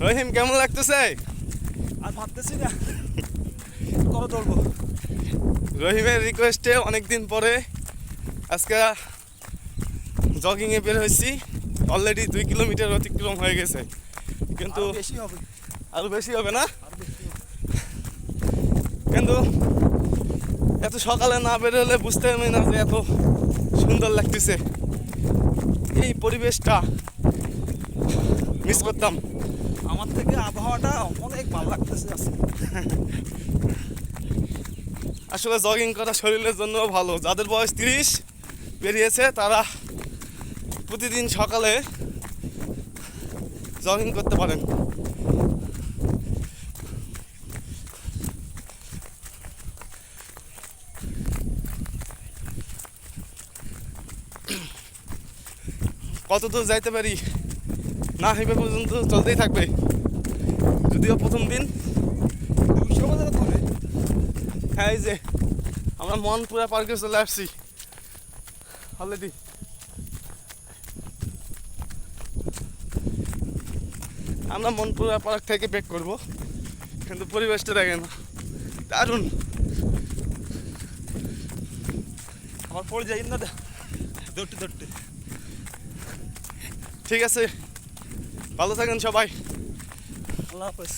রহিম কেমন লাগতেছে? আর ভাবতেছি না কবে দৌড়বো। রহিমের রিকোয়েস্টে অনেকদিন পরে আজকে জগিংয়ে বের হয়েছি। অলরেডি 2 কিলোমিটার অতিক্রম হয়ে গেছে, কিন্তু আরো বেশি হবে, আরো বেশি হবে না? আরো বেশি হবে। কিন্তু এত সকালে না বের হলে বুঝতে পারি না যে এত সুন্দর লাগতেছে। এই পরিবেশটা মিস করতাম। আমার থেকে আবহাওয়াটা অনেক ভালো লাগতেছে আজকে। আসলে জগিং করা শরীরের জন্য ভালো। যাদের বয়স 30 পেরিয়েছে তারা প্রতিদিন সকালে জগিং করতে পারেন। কত দূর যাইতে পারি না হেবে পর্যন্ত চলতেই থাকবে। যদিও প্রথম দিন 200 বাজার ধরে হ্যাঁ, এই যে আমরা মনপুরা পার্কে চলে আসছি অলরেডি। আমরা মনপুরা পার্ক থেকে ব্যাক করব, কিন্তু পরিবেশটা দেখেন দারুণ। আমার পড়ে যাই না দৌড়তে দৌড়তে। ঠিক আছে, ভালো থাকেন সবাই। আল্লাহ হাফেজ।